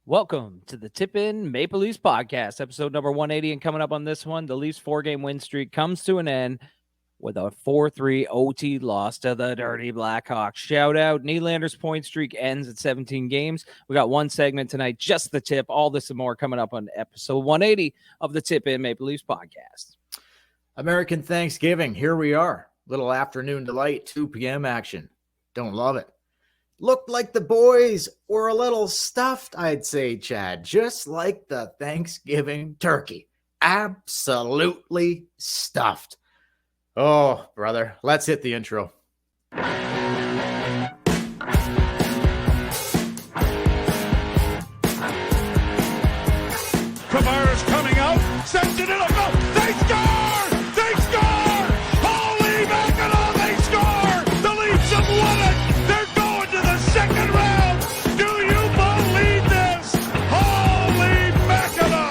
Welcome to the Tip In Maple Leafs podcast, episode number 180. And coming up on this one, the Leafs 4-game win streak comes to an end with a 4-3 OT loss to the dirty Blackhawks. Shout out, Nylander's point streak ends at 17 games. We got one segment tonight, just the tip. All this and more coming up on episode 180 of the Tip In Maple Leafs podcast. American Thanksgiving, here we are. Little afternoon delight, 2 p.m. action. Don't love it. Looked like the boys were a little stuffed, I'd say, Chad. Just like the Thanksgiving turkey. Absolutely stuffed. Oh, brother, let's hit the intro. Tavares coming out, sends it in a goal. They score! They score! Holy mackerel, they score! The Leafs have won it! They're going to the second round! Do you believe this? Holy mackerel!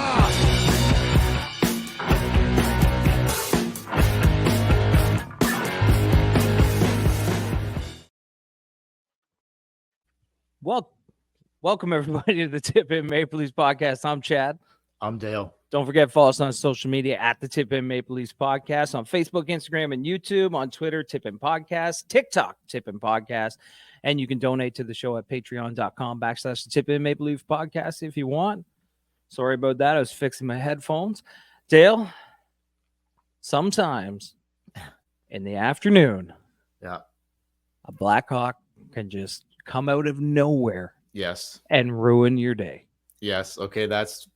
Welcome everybody to the Tip In Maple Leafs podcast. I'm Chad. I'm Dale. Don't forget to follow us on social media at the Tip In Maple Leafs podcast, on Facebook, Instagram, and YouTube, on Twitter, Tip In Podcast, TikTok, Tip In Podcast, and you can donate to the show at patreon.com/the Tip In Maple Leafs podcast if you want. Sorry about that. I was fixing my headphones. Dale, sometimes in the afternoon, Yeah. a Blackhawk can just come out of nowhere Yes. and ruin your day. Yes. Okay, that's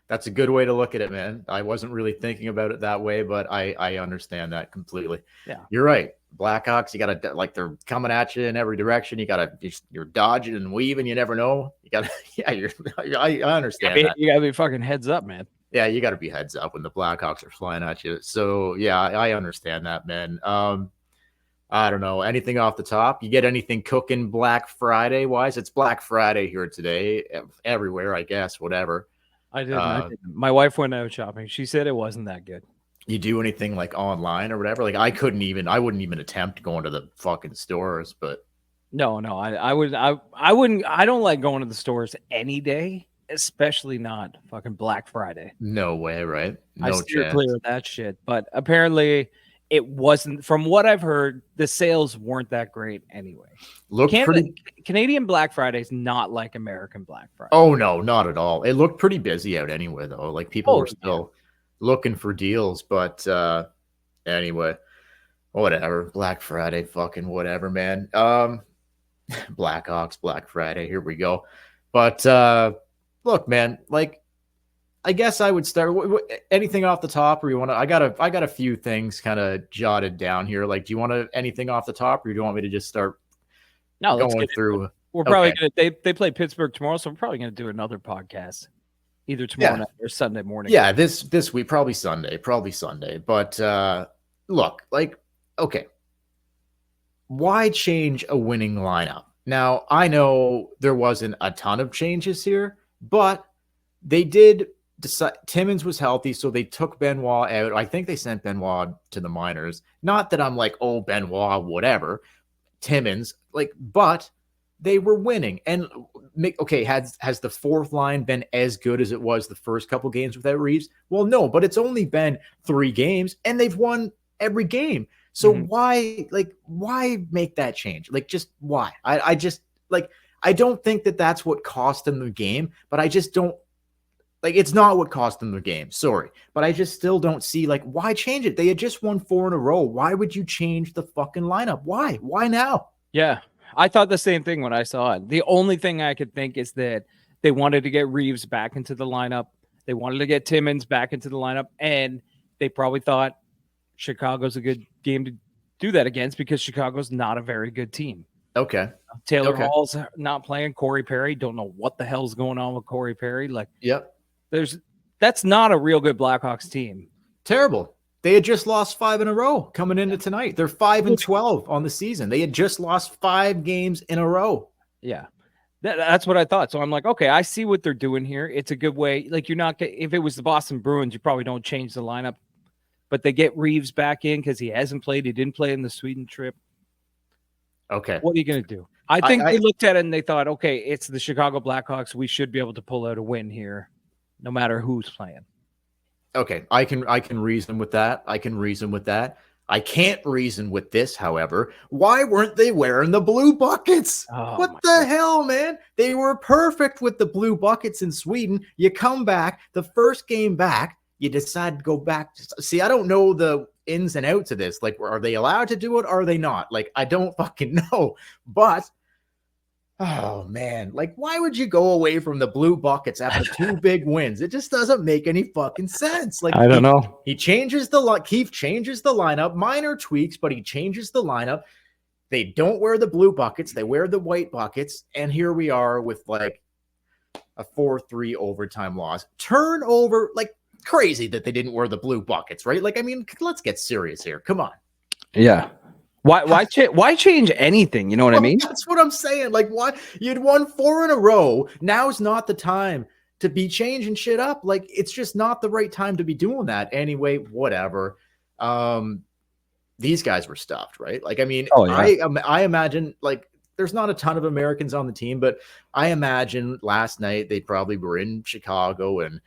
a good way to look at it, man. I wasn't really thinking about it that way, but I understand that completely. Yeah. You're right. Blackhawks, you got to, like, they're coming at you in every direction. You got to, you're dodging and weaving. You never know. You got to, I understand that. You got to be fucking heads up, man. Yeah, you got to be heads up when the Blackhawks are flying at you. So, yeah, I understand that, man. I don't know. Anything off the top? You get anything cooking Black Friday wise? It's Black Friday here today, everywhere, I guess, whatever. I didn't. My wife went out shopping. She said it wasn't that good. You do anything like online or whatever? Like I wouldn't even attempt going to the fucking stores, but No, I wouldn't. I don't like going to the stores any day, especially not fucking Black Friday. no way, right? I No steer chance. clear of that shit. But apparently it wasn't, from what I've heard, the sales weren't that great anyway. Looked pretty. Canadian Black Friday is not like American Black Friday. Oh no, not at all. It looked pretty busy out anyway, though. Like people were still looking for deals, but anyway, whatever. Black Friday, fucking whatever, man. Blackhawks, Black Friday. Here we go. But look, man. Like, I guess I would start. Anything off the top, or you want to? I got a few things kind of jotted down here. Like, do you want to anything off the top, or do you want me to just start? No, let's going get through. We're probably gonna. They play Pittsburgh tomorrow, so we're probably gonna do another podcast, either tomorrow night or Sunday morning. Yeah, this week, probably Sunday. But look, like, okay, why change a winning lineup? Now, I know there wasn't a ton of changes here, but they did decide Timmins was healthy, so they took Benoit out. I think they sent Benoit to the minors. Not that I'm like, oh, Benoit, whatever. Timmins, like, but they were winning. And okay, has the fourth line been as good as it was the first couple games without Reeves? Well, no, but it's only been 3 games and they've won every game. So why make that change? Like, just why? I just, like, I don't think that's what cost them the game, but I just don't, like, it's not what cost them the game. Sorry. But I just still don't see, like, why change it? They had just won 4 in a row. Why would you change the fucking lineup? Why? Why now? Yeah. I thought the same thing when I saw it. The only thing I could think is that they wanted to get Reeves back into the lineup. They wanted to get Timmins back into the lineup. And they probably thought Chicago's a good game to do that against because Chicago's not a very good team. Okay. Taylor Hall's not playing. Corey Perry. Don't know what the hell's going on with Corey Perry. Like, yep. That's not a real good Blackhawks team. Terrible. They had just lost 5 in a row coming into tonight. They're 5-12 on the season. They had just lost 5 games in a row. Yeah. That's what I thought. So I'm like, okay, I see what they're doing here. It's a good way. Like, you're not, if it was the Boston Bruins, you probably don't change the lineup, but they get Reeves back in because he hasn't played. He didn't play in the Sweden trip. Okay. What are you going to do? I think they looked at it and they thought, okay, it's the Chicago Blackhawks. We should be able to pull out a win here, no matter who's playing. Okay, I can reason with that. I can't reason with this, however. Why weren't they wearing the blue buckets? Oh, what the hell, man? They were perfect with the blue buckets in Sweden. You come back, the first game back, you decide to go back. See, I don't know the ins and outs of this. Like, are they allowed to do it? Or are they not? Like, I don't fucking know. But oh man, like why would you go away from the blue buckets after 2 big wins? It just doesn't make any fucking sense. Like I don't know. Keith changes the lineup, minor tweaks, but he changes the lineup. They don't wear the blue buckets, they wear the white buckets, and here we are with like a 4-3 overtime loss. Turnover, like crazy that they didn't wear the blue buckets, right? Like I mean, let's get serious here. Come on. Yeah. Why change anything? You know what I mean? That's what I'm saying. Like, why you'd won 4 in a row. Now's not the time to be changing shit up. Like, it's just not the right time to be doing that. Anyway, whatever. These guys were stuffed, right? Like, I mean, I imagine like there's not a ton of Americans on the team, but I imagine last night they probably were in Chicago and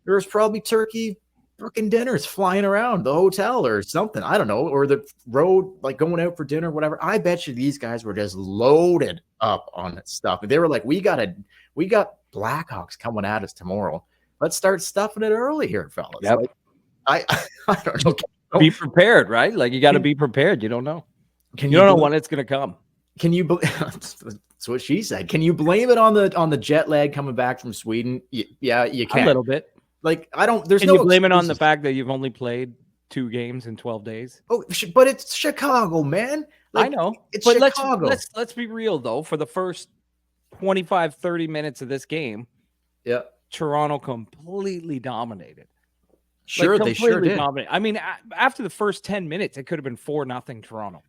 there was probably turkey freaking dinners flying around the hotel or something. I don't know, or the road, like going out for dinner, whatever. I bet you these guys were just loaded up on stuff. They were like, we got Blackhawks coming at us tomorrow. Let's start stuffing it early here, fellas. Yep. Like, I don't know. Be prepared, right? Like you got to be prepared. You don't know. You don't know when it's going to come. Can you? That's what she said. Can you blame it on the jet lag coming back from Sweden? Yeah, you can. A little bit. Like, I don't, there's Can no you blame it on excuses. the fact that you've only played 2 games in 12 days? Oh, but it's Chicago, man. Like, I know. It's but Chicago. Let's be real, though. For the first 25, 30 minutes of this game, yeah, Toronto completely dominated. Sure, they sure did. Dominated. I mean, after the first 10 minutes, it could have been 4-0 Toronto.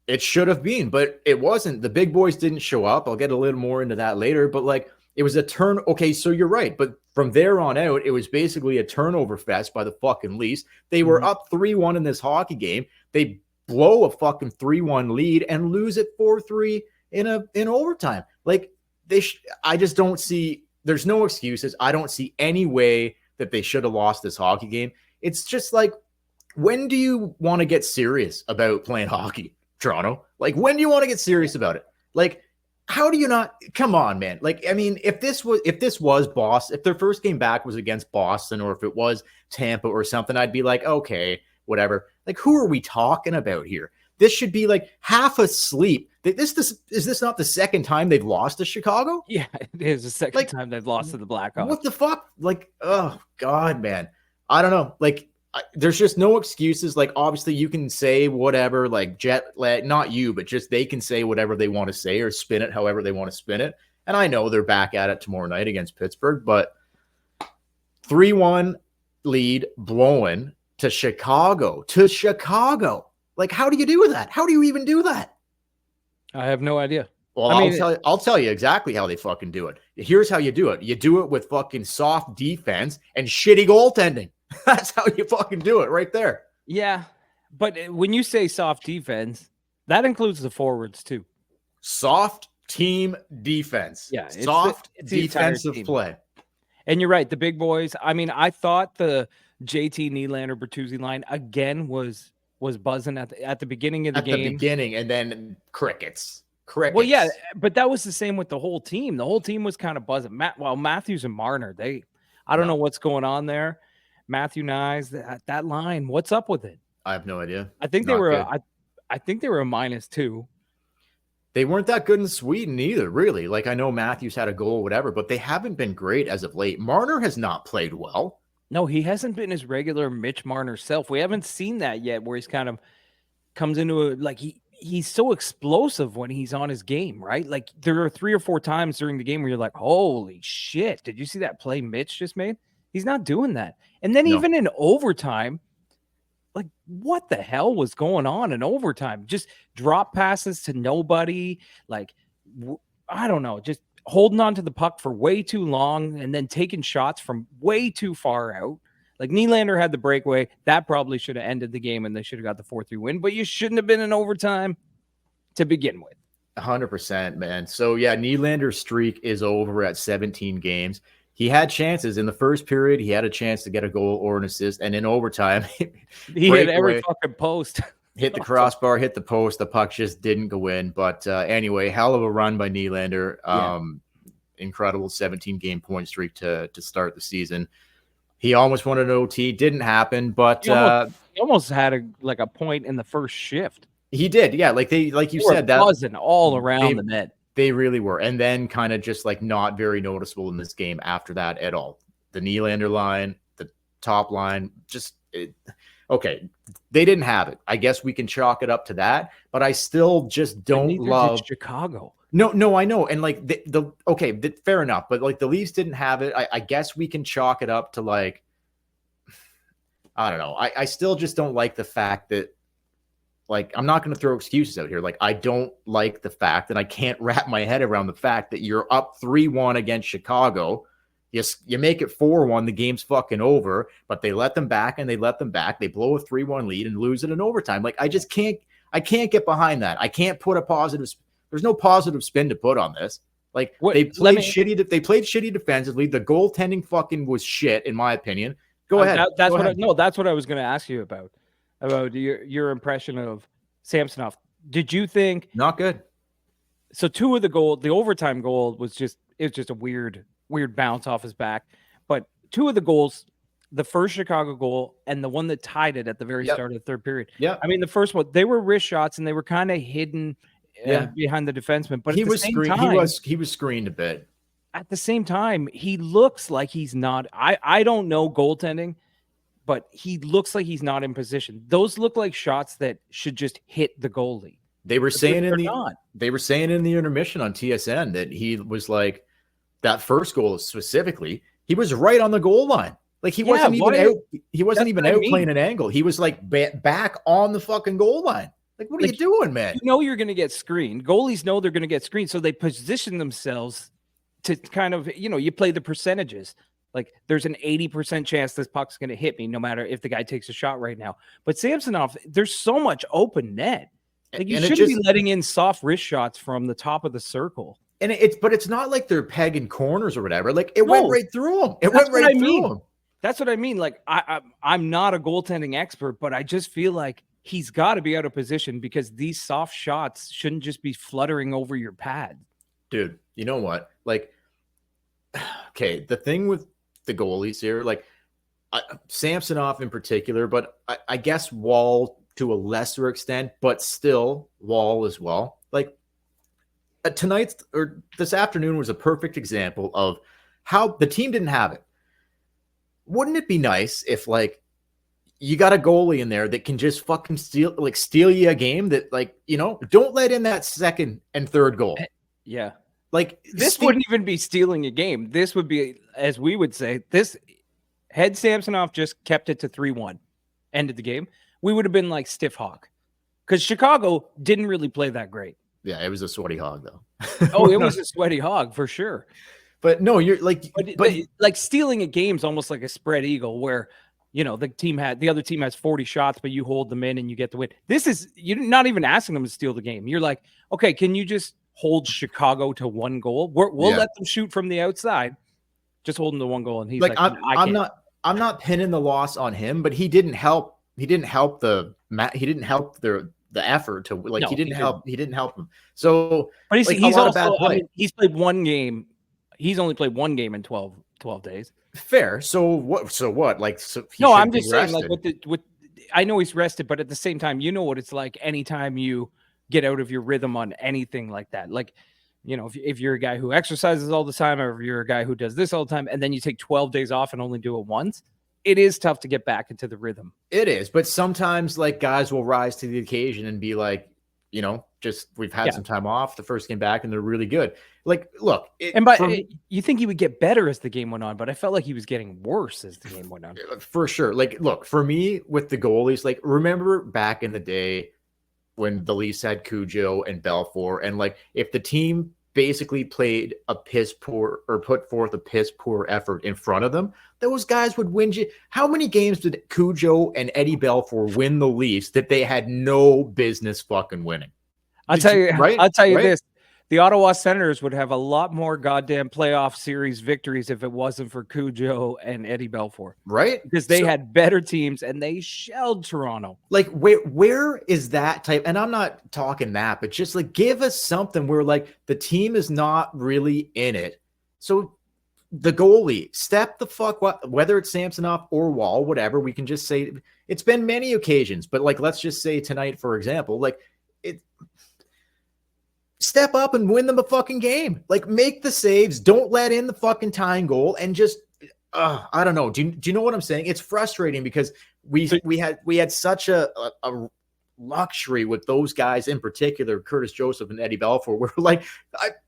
It should have been, but it wasn't. The big boys didn't show up. I'll get a little more into that later, but like, it was a turn. Okay, so you're right. But from there on out, it was basically a turnover fest by the fucking Leafs. They were up 3-1 in this hockey game. They blow a fucking 3-1 lead and lose it 4-3 in overtime. Like I just don't see. There's no excuses. I don't see any way that they should have lost this hockey game. It's just like, when do you want to get serious about playing hockey, Toronto? Like, when do you want to get serious about it? Like, how do you not? Come on, man. Like, I mean, if this was Boston, if their first game back was against Boston, or if it was Tampa or something, I'd be like, okay, whatever. Like, who are we talking about here? This should be like half asleep. Is this not the second time they've lost to Chicago? Yeah, it is the second time they've lost to the Blackhawks. What the fuck? Like, oh God, man. I don't know. Like, there's just no excuses. Like, obviously you can say whatever, like jet lag, not you, but just they can say whatever they want to say or spin it however they want to spin it. And I know they're back at it tomorrow night against Pittsburgh, but 3-1 lead blowing to Chicago. Like, how do you do that? How do you even do that? I have no idea. Well, I'll tell you exactly how they fucking do it. Here's how you do it. You do it with fucking soft defense and shitty goaltending. That's how you fucking do it right there. Yeah, but when you say soft defense, that includes the forwards too. Soft team defense. Yeah, soft it's defensive play. And you're right, the big boys. I mean, I thought the JT Nylander Bertuzzi line again was buzzing at the beginning of the game. At the beginning, and then crickets. Well, yeah, but that was the same with the whole team. The whole team was kind of buzzing. Matthews and Marner, I don't know what's going on there. Matthew Nyes, that line, what's up with it? I have no idea. I think they were I think they were a -2. They weren't that good in Sweden either, really. Like, I know Matthews had a goal, whatever, but they haven't been great as of late. Marner has not played well. No, he hasn't been his regular Mitch Marner self. We haven't seen that yet, where he's kind of comes into he's so explosive when he's on his game, right? Like, there are 3 or 4 times during the game where you're like, holy shit, did you see that play Mitch just made? He's not doing that. And then even in overtime, like, what the hell was going on in overtime? Just drop passes to nobody. Like, I don't know, just holding on to the puck for way too long and then taking shots from way too far out. Like, Nylander had the breakaway. That probably should have ended the game and they should have got the 4-3 win, but you shouldn't have been in overtime to begin with. 100%, man. So yeah, Nylander's streak is over at 17 games. He had chances in the first period. He had a chance to get a goal or an assist, and in overtime, He hit every fucking post. hit the crossbar, hit the post. The puck just didn't go in. But anyway, hell of a run by Nylander. Incredible 17-game point streak to start the season. He almost won an OT. Didn't happen, but he almost had a point in the first shift. He did, yeah. Like you said, that buzzing all around the net. They really were, and then kind of just like not very noticeable in this game after that at all. The Nylander line, the top line, okay. They didn't have it. I guess we can chalk it up to that, but I still just don't love Chicago. No, I know, and like fair enough, but like the Leafs didn't have it. I guess we can chalk it up to like, I don't know. I still just don't like the fact that. Like, I'm not going to throw excuses out here. Like, I don't like the fact, and I can't wrap my head around the fact that you're up 3-1 against Chicago. You make it 4-1, the game's fucking over, but they let them back and they let them back. They blow a 3-1 lead and lose it in overtime. Like, I can't get behind that. I can't put there's no positive spin to put on this. Like, they played shitty defensively. The goaltending fucking was shit, in my opinion. Go ahead. That's what I was going to ask you about your impression of Samsonov. Did you think not good? So two of the overtime goal was just a weird bounce off his back. But two of the goals, the first Chicago goal and the one that tied it at the very start of the third period. Yeah, I mean the first one, they were wrist shots and they were kind of hidden behind the defenseman. But he was screened a bit. At the same time, he looks like he's not. I don't know goaltending. But he looks like he's not in position. Those look like shots that should just hit the goalie. They were saying in the intermission on TSN that he was like that first goal specifically. He was right on the goal line. Like he wasn't even out playing an angle. He was like back on the fucking goal line. Like, what are you doing, man? You know you're going to get screened. Goalies know they're going to get screened, so they position themselves to kind of you play the percentages. Like, there's an 80% chance this puck's going to hit me no matter if the guy takes a shot right now. But Samsonov, there's so much open net. Like, you shouldn't be letting in soft wrist shots from the top of the circle. And it's not like they're pegging corners or whatever. Like, it went right through them. It went right through them. That's what I mean. Like, I'm not a goaltending expert, but I just feel like he's got to be out of position because these soft shots shouldn't just be fluttering over your pad. Dude, you know what? Like, okay, the thing with the goalies here, like Samsonov in particular, but I guess Wall to a lesser extent, but still Wall as well. Like this afternoon was a perfect example of how the team didn't have it. Wouldn't it be nice if like you got a goalie in there that can just fucking steal you a game that don't let in that second and third goal. Yeah. Like this wouldn't even be stealing a game. This would be, as we would say, this had Samsonov just kept it to 3-1, ended the game, we would have been like stiff hog because Chicago didn't really play that great. Yeah, it was a sweaty hog though. Oh, it was a sweaty hog for sure. But no, you're like, but like stealing a game is almost like a spread eagle where the other team has 40 shots, but you hold them in and you get the win. This is, you're not even asking them to steal the game. You're like, okay, can you just hold Chicago to one goal? We'll let them shoot from the outside. Just hold them to one goal. And he's like, I'm not pinning the loss on him, but he didn't help. He didn't help the effort to like. No, he didn't help him. So, but he's also. I mean, he's played one game. He's only played one game in 12 days. Fair. So what? Like, no, I'm just saying, like, with I know he's rested, but at the same time, you know what it's like anytime you get out of your rhythm on anything like that. Like, if you're a guy who exercises all the time, or if you're a guy who does this all the time, and then you take 12 days off and only do it once, it is tough to get back into the rhythm. It is, but sometimes like guys will rise to the occasion and be like, we've had some time off, the first game back, and they're really good. Like, look, you think he would get better as the game went on, but I felt like he was getting worse as the game went on. For sure. Like, look, for me with the goalies, like, remember back in the day when the Leafs had Cujo and Belfour, and like, if the team basically played a piss poor or put forth a piss poor effort in front of them, those guys would win. How many games did Cujo and Eddie Belfour win the Leafs that they had no business fucking winning? I'll tell you Right? this. The Ottawa Senators would have a lot more goddamn playoff series victories if it wasn't for Cujo and Eddie Belfour. Right? Because they had better teams and they shelled Toronto. Like, where is that type? And I'm not talking that, but just like give us something where like the team is not really in it. So the goalie, step the fuck up, whether it's Samsonov or Wall, whatever, we can just say it's been many occasions, but like let's just say tonight, for example, like it step up and win them a fucking game. Like make the saves, don't let in the fucking tying goal, and just I don't know. Do you know what I'm saying? It's frustrating because we had such a luxury with those guys in particular, Curtis Joseph and Eddie Belfour. We're like,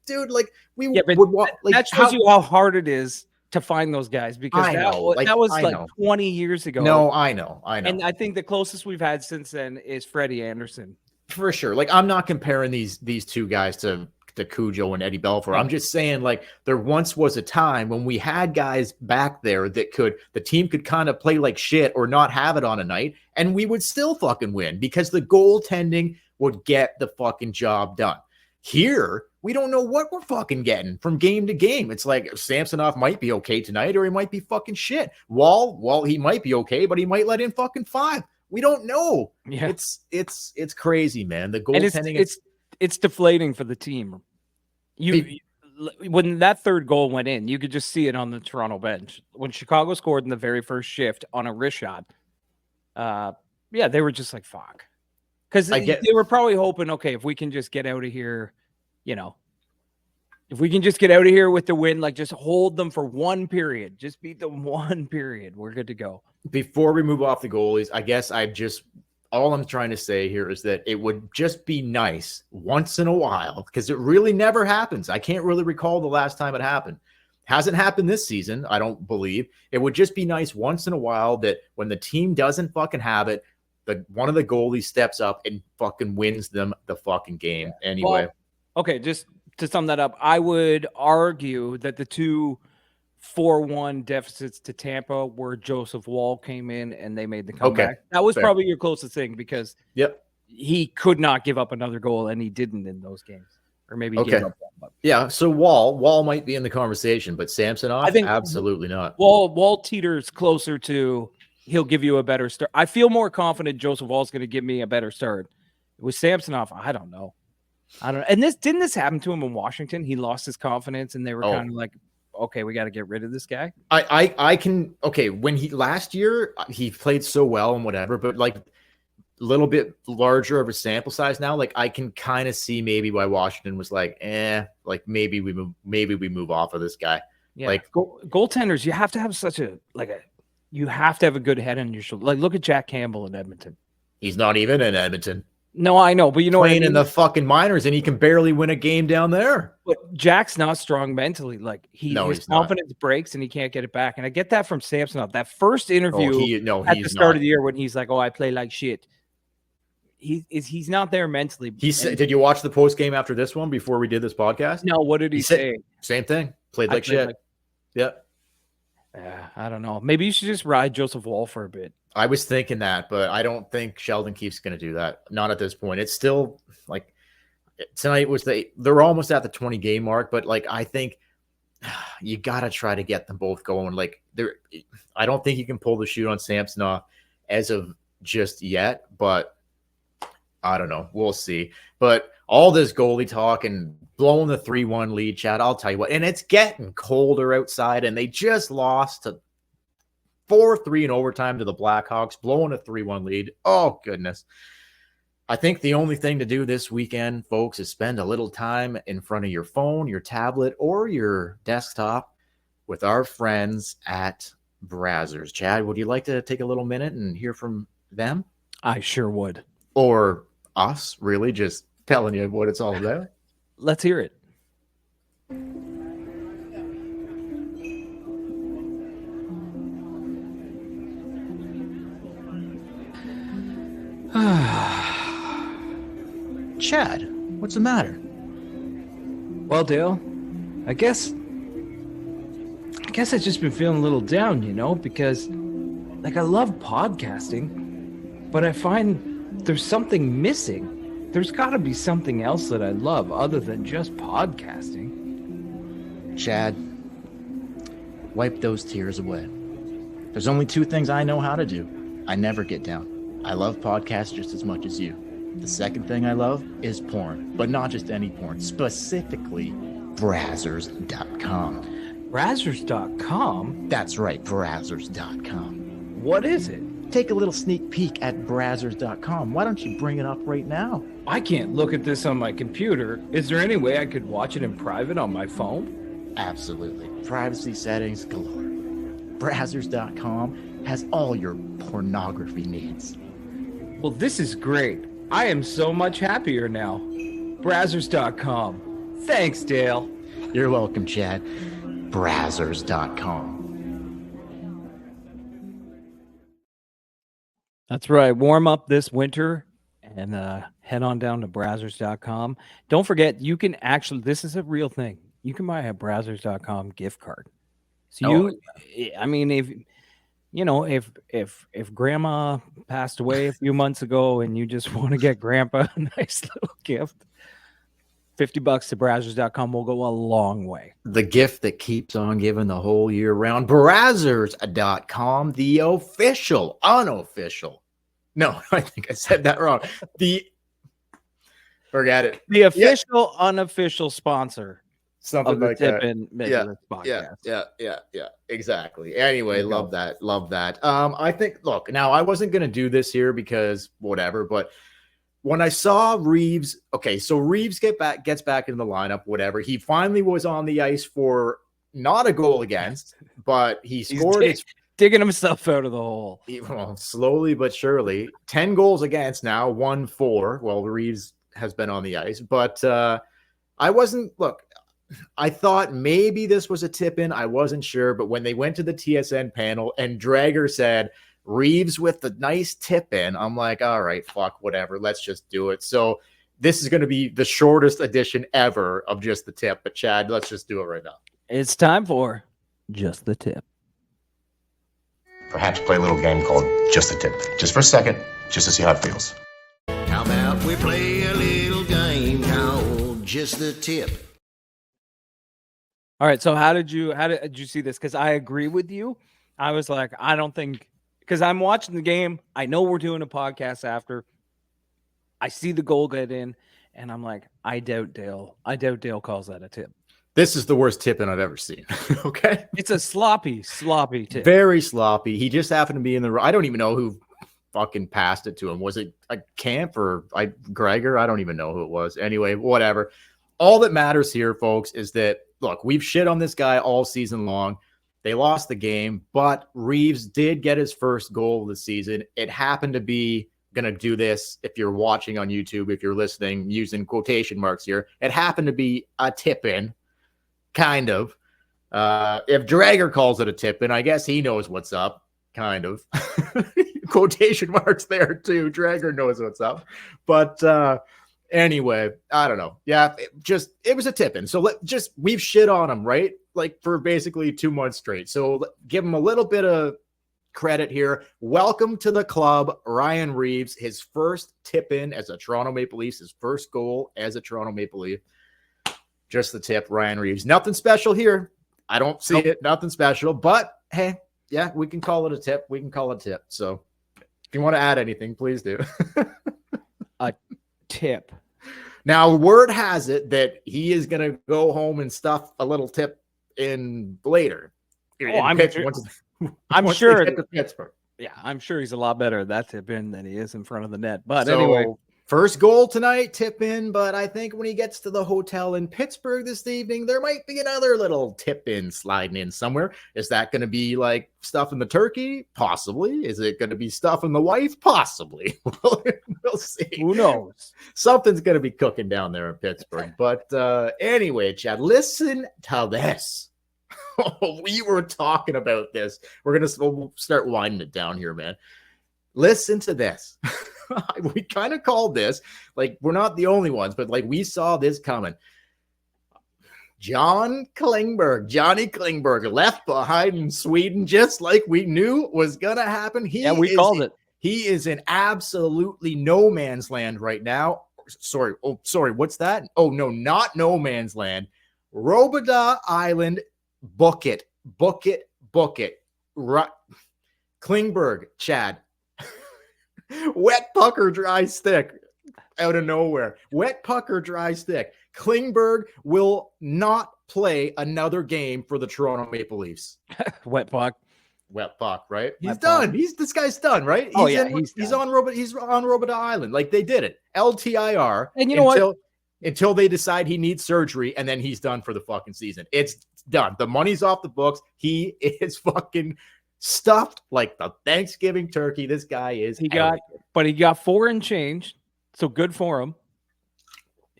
dude, like we would walk. Like, that shows you how hard it is to find those guys because that was like 20 years ago. No, I know. And I think the closest we've had since then is Freddie Anderson. For sure. Like I'm not comparing these two guys to Cujo and Eddie Belfour. I'm just saying like there once was a time when we had guys back there that the team could kind of play like shit or not have it on a night and we would still fucking win because the goaltending would get the fucking job done. Here, we don't know what we're fucking getting from game to game. It's like Samsonov might be okay tonight or he might be fucking shit. Wall, he might be okay, but he might let in fucking 5. We don't know. Yeah. It's crazy, man. The goaltending it's deflating for the team. When that third goal went in, you could just see it on the Toronto bench. When Chicago scored in the very first shift on a wrist shot, they were just like, fuck. Because they were probably hoping, okay, if we can just get out of here, if we can just get out of here with the win, like just hold them for one period, just beat them one period, we're good to go. Before we move off the goalies, I guess all I'm trying to say here is that it would just be nice once in a while because it really never happens. I can't really recall the last time it happened. Hasn't happened this season, I don't believe. It would just be nice once in a while that when the team doesn't fucking have it, one of the goalies steps up and fucking wins them the fucking game anyway. Well, okay, just to sum that up, I would argue that the two 4-1 deficits to Tampa where Joseph Wall came in and they made the comeback. Okay, that was fair. Probably your closest thing because he could not give up another goal and he didn't in those games. Or maybe he gave up one. Yeah, so Wall might be in the conversation, but Samsonov, I think absolutely not. Wall teeters closer to he'll give you a better start. I feel more confident Joseph Wall's going to give me a better start. With Samsonov, I don't know. And didn't this happen to him in Washington? He lost his confidence and they were kind of like, okay, we got to get rid of this guy. I can when he last year he played so well and whatever, but like a little bit larger of a sample size now, like I can kind of see maybe why Washington was like, like maybe we move off of this guy. Yeah, like goaltenders, you have to have you have to have a good head on your shoulder. Like look at Jack Campbell in Edmonton. He's not even in Edmonton. No, I know, but you know, playing in the fucking minors, and he can barely win a game down there. But Jack's not strong mentally. Like his confidence breaks, and he can't get it back. And I get that from Samsonov. That first interview at the start of the year when he's like, "Oh, I play like shit." He's not there mentally. Did you watch the post game after this one before we did this podcast? No. What did he say? Same thing. Played like shit. Yep. I don't know. Maybe you should just ride Joseph Wall for a bit. I was thinking that, but I don't think Sheldon Keefe's going to do that. Not at this point. It's still like tonight was they're almost at the 20 game mark, but like I think you got to try to get them both going. Like I don't think you can pull the shoot on Samsonov as of just yet, but I don't know. We'll see. But all this goalie talk and blowing the 3-1 lead, Chad, I'll tell you what, and it's getting colder outside, and they just lost to 4-3 in overtime to the Blackhawks, blowing a 3-1 lead. Oh, goodness. I think the only thing to do this weekend, folks, is spend a little time in front of your phone, your tablet, or your desktop with our friends at Brazzers. Chad, would you like to take a little minute and hear from them? I sure would. Or us, really, just telling you what it's all about? Let's hear it. Chad, what's the matter? Well, Dale, I guess I've just been feeling a little down, because like I love podcasting, but I find there's something missing. There's got to be something else that I love other than just podcasting. Chad, wipe those tears away. There's only two things I know how to do. I never get down. I love podcasts just as much as you. The second thing I love is porn, but not just any porn, specifically Brazzers.com. Brazzers.com? That's right, Brazzers.com. What is it? Take a little sneak peek at Brazzers.com. Why don't you bring it up right now? I can't look at this on my computer. Is there any way I could watch it in private on my phone? Absolutely. Privacy settings galore. Brazzers.com has all your pornography needs. Well, this is great. I am so much happier now. Brazzers.com. Thanks, Dale. You're welcome, Chad. Brazzers.com. That's right. Warm up this winter and head on down to Brazzers.com. Don't forget, you can actually, this is a real thing. You can buy a Brazzers.com gift card. So I mean, if you know, if grandma passed away a few months ago and you just want to get grandpa a nice little gift, $50 to Brazzers.com will go a long way. The gift that keeps on giving the whole year round. Brazzers.com, the unofficial. No, I think I said that wrong. Forget it. The official, unofficial sponsor. Something of the like Tip that. and Midwest podcast. Yeah. Exactly. Anyway, love that. I think, look, now I wasn't going to do this here because whatever, but when I saw Reeves, okay, so Reeves gets back into the lineup, whatever. He finally was on the ice for not a goal against, but he scored. Digging himself out of the hole. Well, slowly but surely. 10 goals against now, 1-4. Well, Reeves has been on the ice, but I thought maybe this was a tip in. I wasn't sure, but when they went to the TSN panel and Drager said Reeves with the nice tip in, I'm like, all right, fuck, whatever. Let's just do it. So this is going to be the shortest edition ever of just the tip. But Chad, let's just do it right now. It's time for Just the Tip. Perhaps play a little game called Just the Tip. Just for a second, just to see how it feels. How about we play a little game called Just the Tip? All right. So how did you see this? Because I agree with you. I was like, I don't think, because I'm watching the game. I know we're doing a podcast after. I see the goal get in, and I'm like, I doubt Dale calls that a tip. This is the worst tip-in I've ever seen. Okay. It's a sloppy tip. Very sloppy. He just happened to be in the, I don't even know who fucking passed it to him. Was it a Camp or Gregor? I don't even know who it was. Anyway, whatever. All that matters here, folks, is that, look, we've shit on this guy all season long. They lost the game, but Reeves did get his first goal of the season. It happened to be, going to do this if you're watching on YouTube, if you're listening, using quotation marks here. It happened to be a tip-in, kind of. If Drager calls it a tip-in, I guess he knows what's up, kind of. Quotation marks there, too. Drager knows what's up. But anyway, I don't know. Yeah, it was a tip-in. So we've shit on him, right? Like for basically 2 months straight. So give him a little bit of credit here. Welcome to the club, Ryan Reeves. His first tip-in as a Toronto Maple Leaf, his first goal as a Toronto Maple Leaf. Just the tip, Ryan Reeves. Nothing special here. I don't see it. Nothing special. But, hey, yeah, we can call it a tip. We can call it a tip. So if you want to add anything, please do. A tip. Now, word has it that he is going to go home and stuff a little tip in later. Oh, I'm sure. To Pittsburgh. Yeah, I'm sure he's a lot better at that tip in than he is in front of the net. But anyway, first goal tonight, tip in. But I think when he gets to the hotel in Pittsburgh this evening, there might be another little tip in sliding in somewhere. Is that going to be like stuff in the turkey? Possibly. Is it going to be stuff in the wife? Possibly. We'll see. Who knows? Something's going to be cooking down there in Pittsburgh. But anyway, Chad, listen to this. We were talking about this. We'll start winding it down here, man. Listen to this. We kind of called this, like, we're not the only ones, but like we saw this coming. Johnny Klingberg left behind in Sweden, just like we knew was going to happen. We called it. He is in absolutely no man's land right now. sorry. What's that? Oh, no, not no man's land. Robidas Island. Book it. Klingberg, Chad. Wet pucker, dry stick. Out of nowhere. Wet pucker, dry stick. Klingberg will not play another game for the Toronto Maple Leafs. Wet puck, right? He's Wet done. puck. This guy's done, right? He's on Robidas Island. Like, they did it. LTIR. And you know what? Until they decide he needs surgery, and then he's done for the fucking season. It's done. The money's off the books. He is fucking stuffed like the Thanksgiving turkey. This guy is. He got 4 and change, so good for him.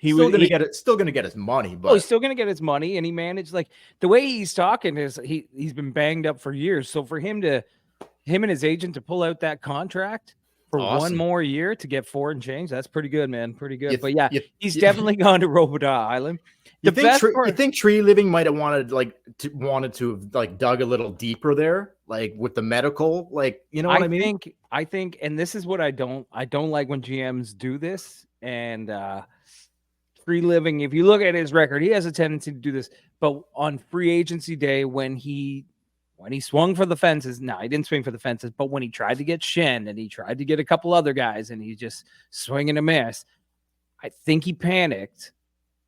Still gonna get his money, but he's still gonna get his money, and he managed, like, the way he's talking is he's been banged up for years. So for him and his agent to pull out that contract for one more year to get 4 and change, that's pretty good, man. Pretty good. He's definitely gone to Robidas Island. You think Tree Living might have wanted to have like dug a little deeper there, like with the medical, like, you know what I mean? I think, and this is what I don't like when GMs do this. And Tree Living, if you look at his record, he has a tendency to do this. But on free agency day, when he swung for the fences, no, he didn't swing for the fences, but when he tried to get Shen and he tried to get a couple other guys and he just swing and a miss, I think he panicked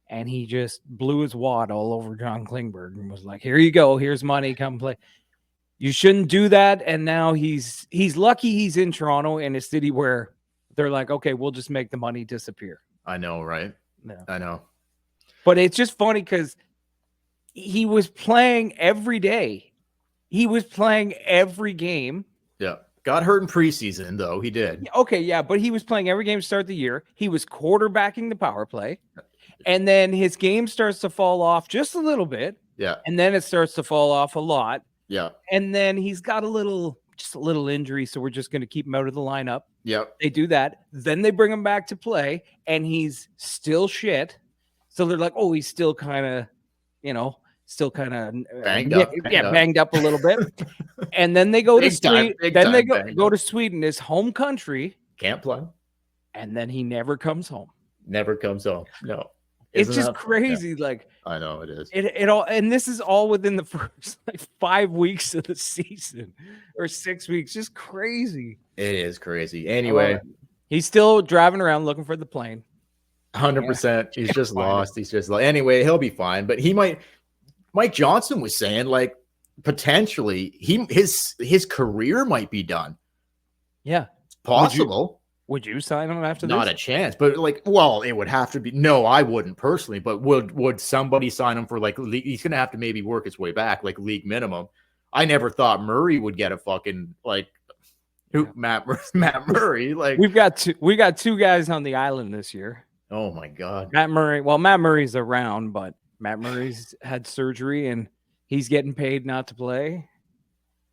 and he just blew his wad all over John Klingberg and was like, here you go. Here's money. Come play. You shouldn't do that. And now he's lucky he's in Toronto, in a city where they're like, okay, we'll just make the money disappear. I know, right? Yeah. I know. But it's just funny because he was playing every day. He was playing every game. Yeah. Got hurt in preseason, though. He did. Okay, yeah, but he was playing every game to start the year. He was quarterbacking the power play. And then his game starts to fall off just a little bit. Yeah. And then it starts to fall off a lot. Yeah. And then he's got just a little injury, so we're just going to keep him out of the lineup. Yep. They do that. Then they bring him back to play, and he's still shit. So they're like, oh, he's still kind of, banged up. Banged up a little bit. And then they go to Sweden. Then they go to Sweden, his home country. Can't play. And then he never comes home. Never comes home. No. It's just crazy. Yeah. Like, I know it is. It all, and this is all within the first 5 weeks of the season or 6 weeks. Just crazy. It is crazy. Anyway, he's still driving around looking for the plane. 100%. He's just lost. He's just lost. Anyway, he'll be fine. But he might. Mike Johnson was saying, like, potentially his career might be done. Yeah, it's possible. Would you sign him after this? Not a chance. But it would have to be. No, I wouldn't personally. But would somebody sign him for he's going to have to maybe work his way back, like league minimum. I never thought Murray would get a fucking Matt Murray. Like, we got two guys on the island this year. Oh my God, Matt Murray. Well, Matt Murray's around, but Matt Murray's had surgery and he's getting paid not to play.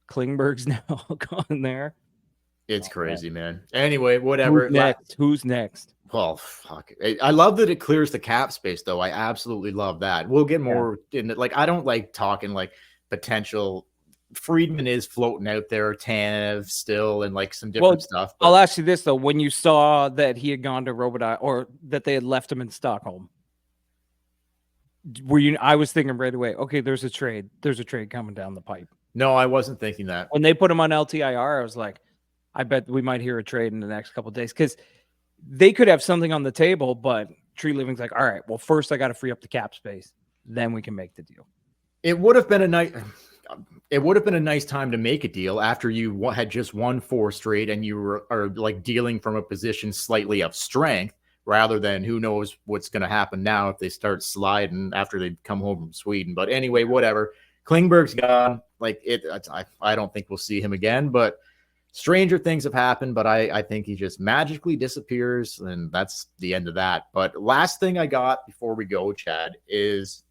Klingberg's now gone there. It's crazy, man. Anyway, whatever. Who's next? Well, fuck. I love that it clears the cap space, though. I absolutely love that. We'll get more in it. I don't like talking potential. Friedman is floating out there, Tanev still, and some different stuff. But I'll ask you this, though. When you saw that he had gone to Robidas or that they had left him in Stockholm, I was thinking right away, okay, there's a trade coming down the pipe. No, I wasn't thinking that. When they put him on LTIR, I was like, I bet we might hear a trade in the next couple of days because they could have something on the table, but Tree Living's like, all right, well, first I got to free up the cap space. Then we can make the deal. It would have been a nice time to make a deal after you had just won 4 straight and you are dealing from a position slightly of strength rather than who knows what's going to happen now if they start sliding after they come home from Sweden. But anyway, whatever. Klingberg's gone. I don't think we'll see him again, but stranger things have happened, but I think he just magically disappears, and that's the end of that. But last thing I got before we go, Chad, is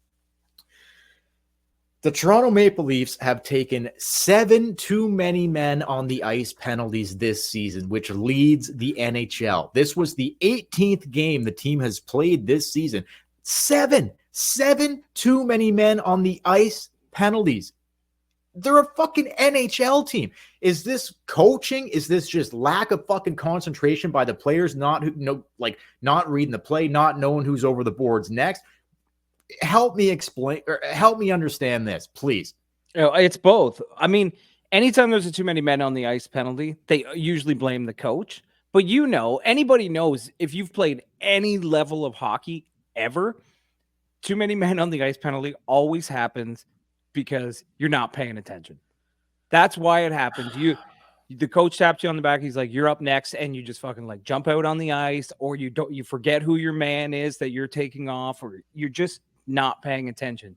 the Toronto Maple Leafs have taken 7 too many men on the ice penalties this season, which leads the NHL. This was the 18th game the team has played this season. 7 too many men on the ice penalties. They're a fucking NHL team. Is this coaching? Is this just lack of fucking concentration by the players, not reading the play, not knowing who's over the boards next? Help me explain or help me understand this, please. It's both. I mean, anytime there's a too many men on the ice penalty, they usually blame the coach. But anybody knows if you've played any level of hockey ever, too many men on the ice penalty always happens because you're not paying attention. That's why it happens. The coach taps you on the back. He's like, you're up next. And you just fucking like jump out on the ice, or you forget who your man is that you're taking off, or you're just not paying attention.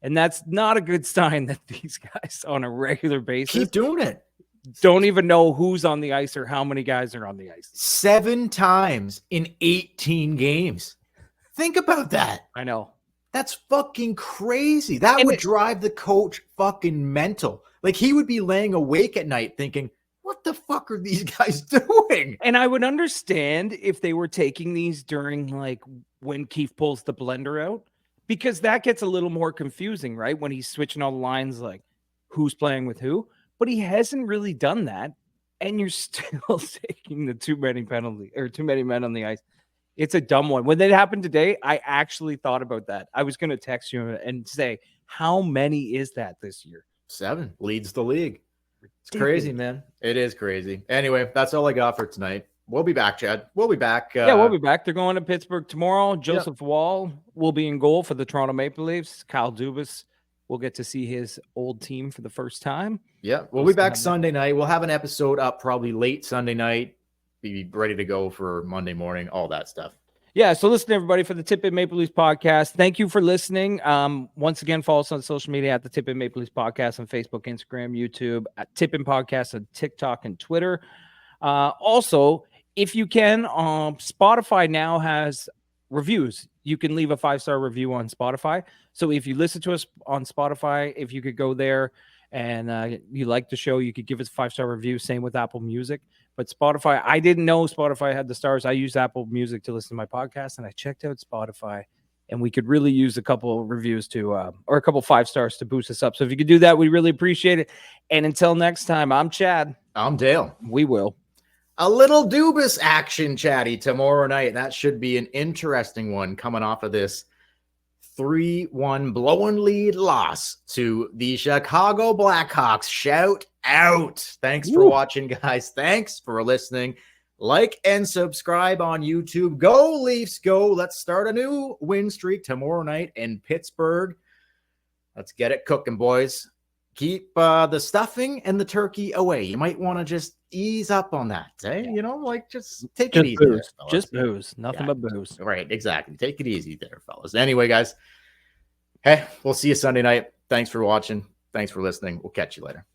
And that's not a good sign that these guys on a regular basis keep doing it. Don't even know who's on the ice or how many guys are on the ice. 7 times in 18 games. Think about that. I know. That's fucking crazy. That would drive the coach fucking mental. Like, he would be laying awake at night thinking, what the fuck are these guys doing? And I would understand if they were taking these during like when Keefe pulls the blender out, because that gets a little more confusing, right? When he's switching all the lines, like who's playing with who. But he hasn't really done that. And you're still taking the too many men on the ice. It's a dumb one. When that happened today, I actually thought about that. I was going to text you and say, how many is that this year? 7 leads the league. It's crazy, man. It is crazy. Anyway, that's all I got for tonight. We'll be back, Chad. We'll be back. We'll be back. They're going to Pittsburgh tomorrow. Joseph Wall will be in goal for the Toronto Maple Leafs. Kyle Dubas will get to see his old team for the first time. Yeah, we'll be back Sunday night. We'll have an episode up probably late Sunday night. Be ready to go for Monday morning, all that stuff. Yeah, so listen, everybody, for the Tip In Maple Leafs podcast. Thank you for listening. Once again, follow us on social media at the Tip In Maple Leafs podcast on Facebook, Instagram, YouTube, at Tip In Podcast on TikTok and Twitter. Also, if you can, Spotify now has reviews. You can leave a 5-star review on Spotify. So if you listen to us on Spotify, if you could go there and you like the show, you could give us a 5-star review. Same with Apple Music. But Spotify, I didn't know Spotify had the stars. I use Apple Music to listen to my podcast, and I checked out Spotify, and we could really use a couple of reviews or a couple 5 stars to boost us up. So if you could do that, we really appreciate it. And until next time, I'm Chad. I'm Dale. We will. A little Dubas action, Chatty, tomorrow night. That should be an interesting one coming off of this 3-1 blowing lead loss to the Chicago Blackhawks. Shout out. Thanks for watching, guys. Thanks for listening. Like and subscribe on YouTube. Go Leafs, go. Let's start a new win streak tomorrow night in Pittsburgh. Let's get it cooking, boys. Keep the stuffing and the turkey away. You might want to just ease up on that. Eh? Yeah. You know, like just take it easy. Booze. There, just booze. Nothing but booze. Right, exactly. Take it easy there, fellas. Anyway, guys, hey, we'll see you Sunday night. Thanks for watching. Thanks for listening. We'll catch you later.